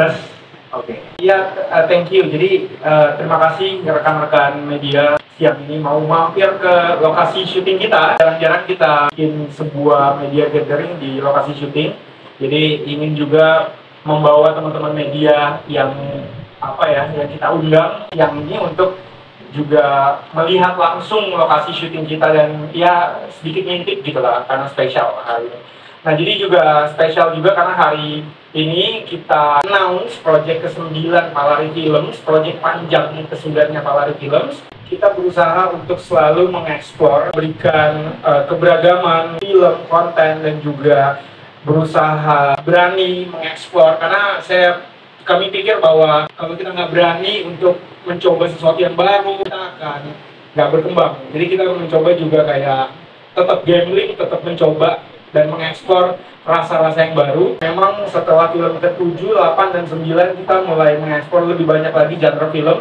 Tes. Oke. Iya, thank you. Jadi terima kasih rekan-rekan media siang ini mau mampir ke lokasi syuting kita. Jarang-jarang kita bikin sebuah media gathering di lokasi syuting. Jadi ingin juga membawa teman-teman media yang yang kita undang yang ini untuk juga melihat langsung lokasi syuting kita dan ya sedikit ngintip gitu lah karena spesial hari ini. Nah jadi juga spesial juga karena hari ini kita announce project ke-9 Palari Films, project panjang ke-9-nya Palari Films. Kita berusaha untuk selalu mengeksplor, berikan keberagaman film, konten, dan juga berusaha berani mengeksplor karena kami pikir bahwa kalau kita nggak berani untuk mencoba sesuatu yang baru, kita akan nggak berkembang. Jadi kita mencoba juga kayak tetap gambling, tetap mencoba dan mengeksplor rasa-rasa yang baru. Memang setelah film ke-7, 8, dan 9 kita mulai mengeksplor lebih banyak lagi genre film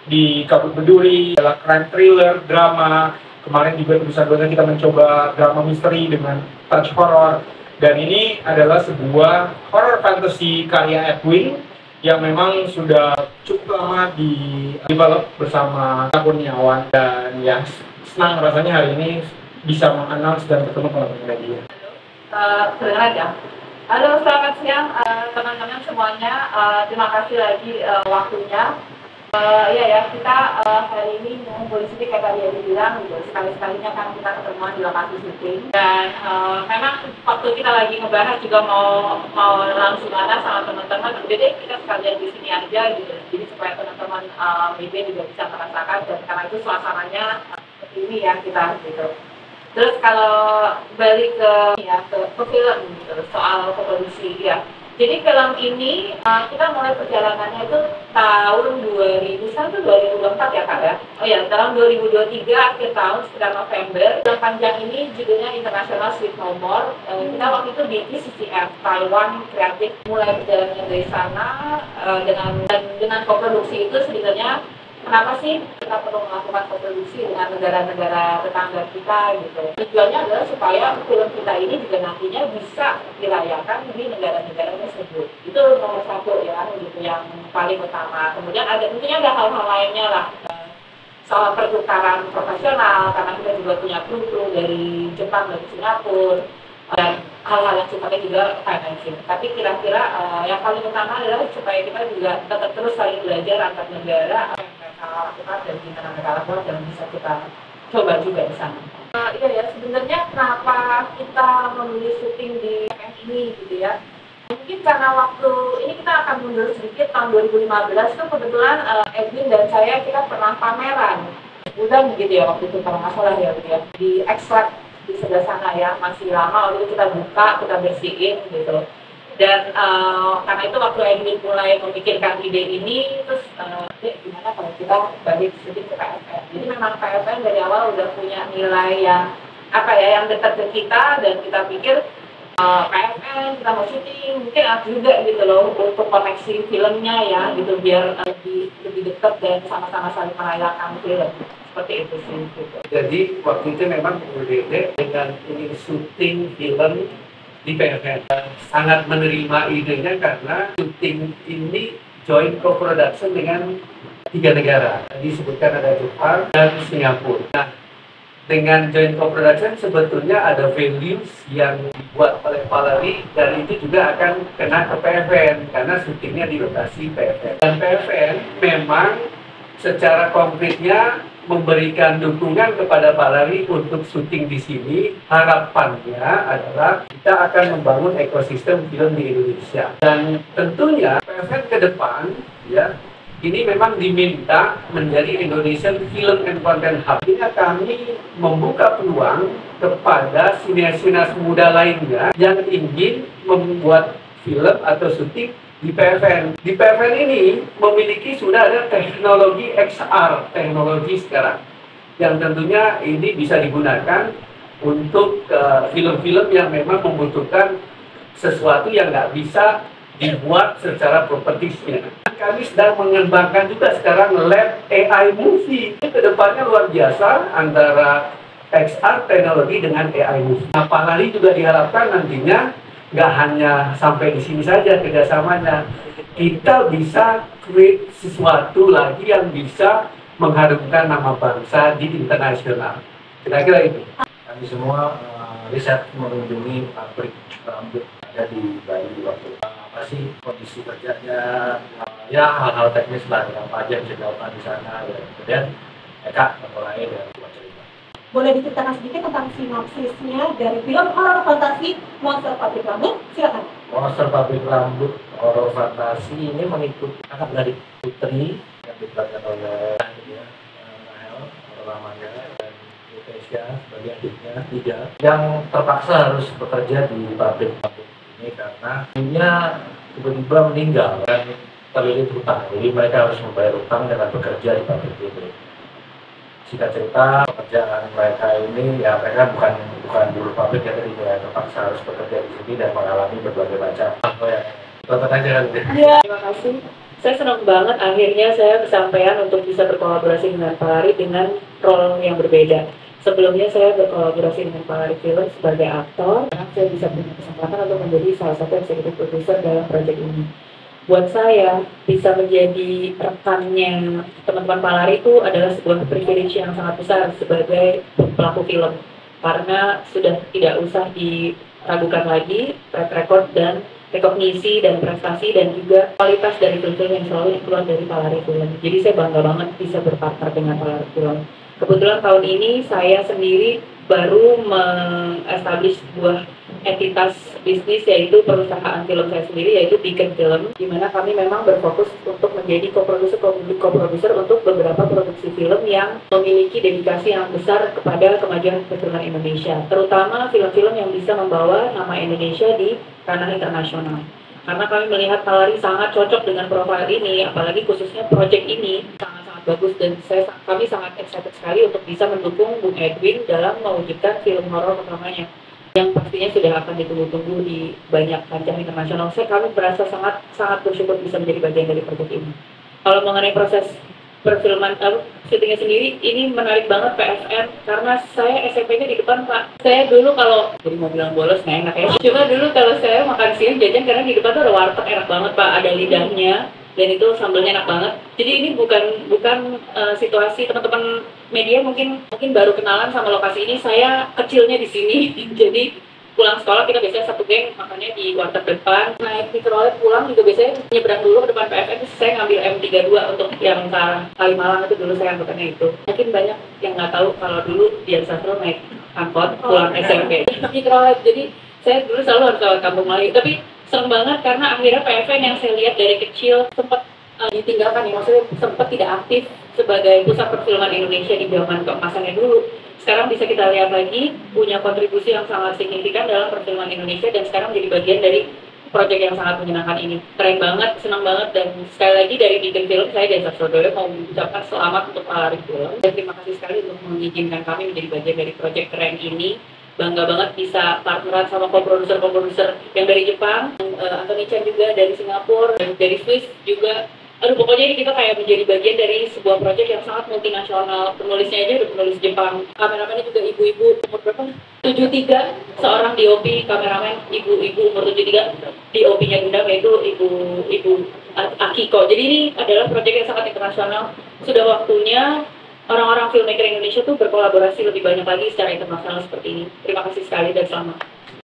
di Kabut Berduri, adalah crime thriller, drama. Kemarin juga episode kita mencoba drama misteri dengan touch horror. Dan ini adalah sebuah horror fantasy karya Edwin yang memang sudah cukup lama di develop bersama Kurniawan, dan ya senang rasanya hari ini bisa mengenal dan ketemu teman-teman media. Kedengeran ya? Halo, selamat siang teman-teman semuanya. Terima kasih lagi waktunya. Kita hari ini mengumpul di sini kayak tadi yang dibilang gitu. Sekali-sekalinya kan kita ketemuan di lokasi syuting. Dan memang waktu kita lagi ngebahas juga mau langsung ada sama teman-teman. Jadi kita sekalian di sini aja gitu. Jadi supaya teman-teman media juga bisa merasakan, dan karena itu suasananya seperti ini ya kita gitu. Terus kalau balik ke film gitu, soal produksi ya. Jadi film ini kita mulai perjalanannya itu tahun 2024 ya Kak ya? Oh ya, tahun 2023 akhir tahun sekitar November. Film panjang ini judulnya International Sweet No More. Kita waktu itu di CCF Taiwan Kreatif, mulai perjalanannya dari sana dengan koproduksi itu sebenarnya kenapa sih kita perlu melakukan koproduksi dengan negara-negara tetangga kita gitu. Tujuannya adalah supaya film kita ini juga nantinya bisa dirayakan di negara-negara tersebut. Itu nomor satu ya, gitu yang paling utama. Kemudian tentunya ada hal-hal lainnya lah, soal pertukaran profesional, karena kita juga punya kru dari Jepang, dari Singapura, dan hal-hal yang sifatnya juga financing. Tapi kira-kira yang paling utama adalah supaya kita juga tetap terus saling belajar antar negara, lakukan dan gimana negara lakukan, dan bisa kita coba juga di sana. Sebenarnya kenapa kita memilih syuting di ini gitu ya? Mungkin karena waktu ini kita akan mundur sedikit, tahun 2015 itu kebetulan Edwin dan saya kita pernah pameran bulan gitu ya, waktu itu kalau nggak salah ya gitu ya, di Extract di sebelah sana ya, masih lama. Waktu itu kita buka, kita bersihin gitu. Dan karena itu waktu Edwin mulai memikirkan ide ini, terus gimana kalau kita balik sedikit ke PFN. Jadi memang PFN dari awal udah punya nilai yang yang dekat ke kita, dan kita pikir PFN kita mau syuting mungkin juga gitu loh untuk koneksi filmnya ya gitu, biar lebih dekat dan sama-sama saling merayakan film. Seperti itu sih gitu. Jadi waktu itu memang UDD dengan ingin syuting film di PFN sangat menerima idenya karena syuting ini joint co-production dengan 3 negara. Disebutkan ada Jepang dan Singapura. Nah, dengan joint co-production sebetulnya ada values yang dibuat oleh Palari, dan itu juga akan kena ke PFN karena syutingnya di lokasi PFN. Dan PFN memang secara konkretnya memberikan dukungan kepada Palari untuk syuting di sini. Harapannya adalah kita akan membangun ekosistem film di Indonesia, dan tentunya PFN ke depan ya ini memang diminta menjadi Indonesian Film and Content Hub. Ini kami membuka peluang kepada sinias-sinias muda lainnya yang ingin membuat film atau syuting di PFN. Di PFN ini memiliki sudah ada teknologi XR, teknologi sekarang, yang tentunya ini bisa digunakan untuk film-film yang memang membutuhkan sesuatu yang nggak bisa dibuat secara propertisnya. Kami sedang mengembangkan juga sekarang lab AI movie. Ini kedepannya luar biasa antara XR teknologi dengan AI movie. Nah, Palari juga diharapkan nantinya nggak hanya sampai di sini saja kerjasamanya, kita bisa create sesuatu lagi yang bisa mengharumkan nama bangsa di internasional. Kira-kira itu. Kami semua riset mengunjungi pabrik rambut ada di Bali waktu itu. Apa sih kondisi kerjanya, ya hal-hal teknis lah, apa aja yang bisa dilakukan di sana. Ya. Kemudian mereka memulai dari sebuah cerita. Boleh diceritakan sedikit tentang sinopsisnya dari film horor fantasi Monster Pabrik Rambut? Silakan. Monster Pabrik Rambut horor fantasi ini mengikuti anak dari Putri yang diperankan oleh Rahel namanya, dan Indonesia sebagai adiknya Ida yang terpaksa harus bekerja di pabrik rambut ini karena ibunya tiba-tiba meninggal dan terlilit hutang. Jadi mereka harus membayar hutang dengan bekerja di pabrik itu. Singkat cerita, pekerjaan mereka ini ya mereka bukan buruh pabrik ya, tadi ya, terpaksa harus bekerja di sini dan mengalami berbagai macam apa ya. Tonton aja kan. Terima kasih. Saya senang banget akhirnya saya kesampaian untuk bisa berkolaborasi dengan Pak Lari dengan role yang berbeda. Sebelumnya saya berkolaborasi dengan Pak Lari Film sebagai aktor, sekarang saya bisa punya kesempatan untuk menjadi salah satu eksekutif produser dalam proyek ini. Buat saya, bisa menjadi rekannya teman-teman Pak Lari itu adalah sebuah privilege yang sangat besar sebagai pelaku film. Karena sudah tidak usah diragukan lagi track record dan rekognisi dan prestasi dan juga kualitas dari film-film yang selalu keluar dari Pak Lari Film. Jadi saya bangga banget bisa berpartner dengan Pak Lari Film. Kebetulan tahun ini saya sendiri baru meng-establish sebuah entitas bisnis, yaitu perusahaan film saya sendiri, yaitu Beacon Film, di mana kami memang berfokus untuk menjadi co-producer untuk beberapa produksi film yang memiliki dedikasi yang besar kepada kemajuan perfilman Indonesia, terutama film-film yang bisa membawa nama Indonesia di ranah internasional. Karena kami melihat Pak Lari sangat cocok dengan profil ini, apalagi khususnya proyek ini sangat-sangat bagus, dan kami sangat excited sekali untuk bisa mendukung Bung Edwin dalam mewujudkan film horor pertamanya yang pastinya sudah akan ditunggu-tunggu di banyak kancah internasional. Kami merasa sangat bersyukur bisa menjadi bagian dari proyek ini. Kalau mengenai proses perfilman syutingnya sendiri, ini menarik banget PFN karena saya SMP-nya di depan, Pak. Saya dulu kalau jadi mau bilang bolos nggak enak ya. Cuma dulu kalau saya makan siang jajan karena di depan tuh ada warteg enak banget, Pak. Ada lidahnya dan itu sambelnya enak banget. Jadi ini bukan situasi teman-teman media mungkin baru kenalan sama lokasi ini. Saya kecilnya di sini. Jadi pulang sekolah kita biasanya satu geng makannya di warteg depan, naik mikrolet pulang juga biasanya nyebrang dulu ke depan PFN, terus saya ngambil M32 untuk yang ke Kalimalang, itu dulu saya angkutannya itu. Mungkin banyak yang nggak tahu kalau dulu Dian Sastro naik angkot pulang SMP mikrolet, jadi saya dulu selalu harus lewat Kampung Melayu. Tapi seneng banget karena akhirnya PFN yang saya lihat dari kecil sempat ditinggalkan ya, maksudnya sempat tidak aktif sebagai pusat perfilman Indonesia di zaman keemasannya dulu. Sekarang bisa kita lihat lagi punya kontribusi yang sangat signifikan dalam perfilman Indonesia dan sekarang menjadi bagian dari proyek yang sangat menyenangkan ini. Keren banget, senang banget, dan sekali lagi dari Beacon Film saya dan Sastrodoyo mau mengucapkan selamat untuk Pak Lari Film dan terima kasih sekali untuk mengizinkan kami menjadi bagian dari proyek keren ini. Bangga banget bisa partneran sama co-producer yang dari Jepang, Anthony Chan juga dari Singapura, dan dari Swiss juga. Aduh, pokoknya ini kita kayak menjadi bagian dari sebuah proyek yang sangat multinasional. Penulisnya aja udah penulis Jepang. Kameramennya juga ibu-ibu umur berapa? 73, seorang DOP kameramen ibu-ibu umur 73. DOP-nya Gundam yaitu ibu Akiko. Jadi ini adalah proyek yang sangat internasional. Sudah waktunya orang-orang filmmaker Indonesia tuh berkolaborasi lebih banyak lagi secara internasional seperti ini. Terima kasih sekali dan selamat.